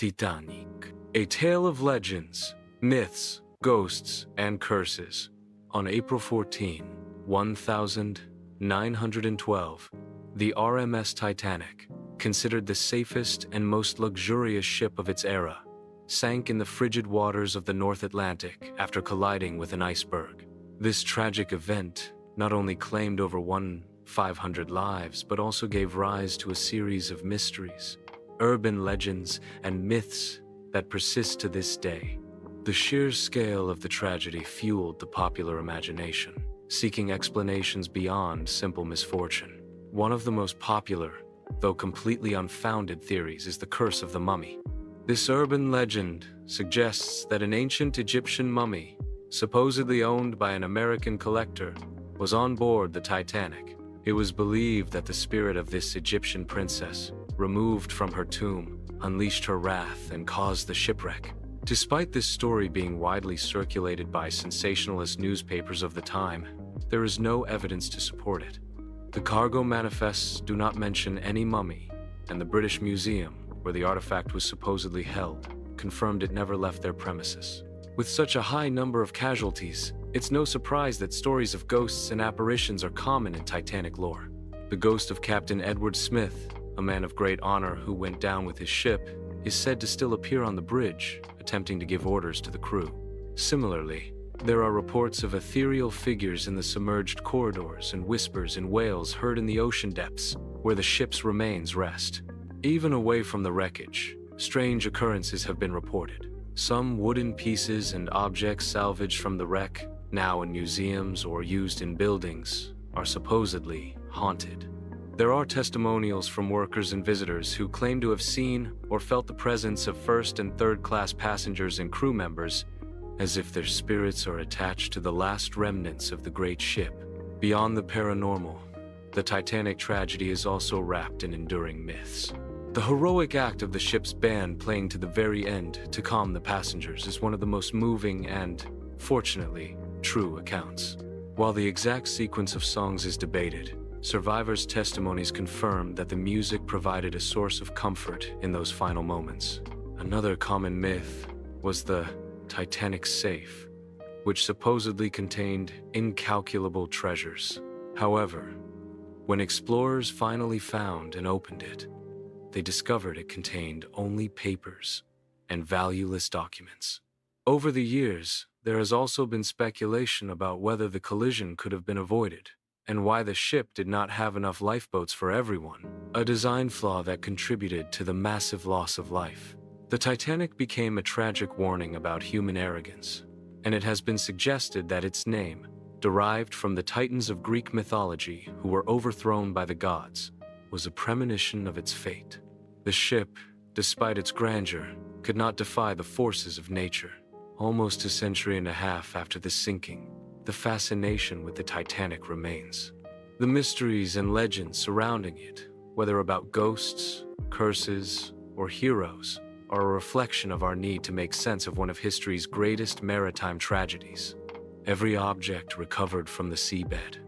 Titanic, a tale of legends, myths, ghosts, and curses. On April 14, 1912, the RMS Titanic, considered the safest and most luxurious ship of its era, sank in the frigid waters of the North Atlantic after colliding with an iceberg. This tragic event not only claimed over 500 lives, but also gave rise to a series of mysteries, urban legends, and myths that persist to this day. The sheer scale of the tragedy fueled the popular imagination, seeking explanations beyond simple misfortune. One of the most popular, though completely unfounded theories is the curse of the mummy. This urban legend suggests that an ancient Egyptian mummy, supposedly owned by an American collector, was on board the Titanic. It was believed that the spirit of this Egyptian princess, removed from her tomb, unleashed her wrath and caused the shipwreck. Despite this story being widely circulated by sensationalist newspapers of the time, there is no evidence to support it. The cargo manifests do not mention any mummy, and the British Museum, where the artifact was supposedly held, confirmed it never left their premises. With such a high number of casualties, it's no surprise that stories of ghosts and apparitions are common in Titanic lore. The ghost of Captain Edward Smith, a man of great honor who went down with his ship, is said to still appear on the bridge, attempting to give orders to the crew. Similarly, there are reports of ethereal figures in the submerged corridors and whispers in wails heard in the ocean depths, where the ship's remains rest. Even away from the wreckage, strange occurrences have been reported. Some wooden pieces and objects salvaged from the wreck, now in museums or used in buildings, are supposedly haunted. There are testimonials from workers and visitors who claim to have seen or felt the presence of first and third-class passengers and crew members, as if their spirits are attached to the last remnants of the great ship. Beyond the paranormal, the Titanic tragedy is also wrapped in enduring myths. The heroic act of the ship's band playing to the very end to calm the passengers is one of the most moving and, fortunately, true accounts. While the exact sequence of songs is debated, survivors' testimonies confirm that the music provided a source of comfort in those final moments. Another common myth was the Titanic safe, which supposedly contained incalculable treasures. However, when explorers finally found and opened it, they discovered it contained only papers and valueless documents. Over the years, there has also been speculation about whether the collision could have been avoided, and why the ship did not have enough lifeboats for everyone, a design flaw that contributed to the massive loss of life. The Titanic became a tragic warning about human arrogance, and it has been suggested that its name, derived from the Titans of Greek mythology who were overthrown by the gods, was a premonition of its fate. The ship, despite its grandeur, could not defy the forces of nature. Almost a century and a half after the sinking, the fascination with the Titanic remains. The mysteries and legends surrounding it, whether about ghosts, curses, or heroes, are a reflection of our need to make sense of one of history's greatest maritime tragedies. Every object recovered from the seabed,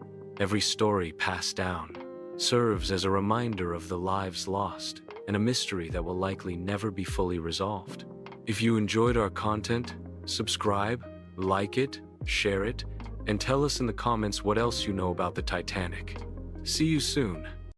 every story passed down, serves as a reminder of the lives lost and a mystery that will likely never be fully resolved. If you enjoyed our content, subscribe, like it, share it, and tell us in the comments what else you know about the Titanic. See you soon.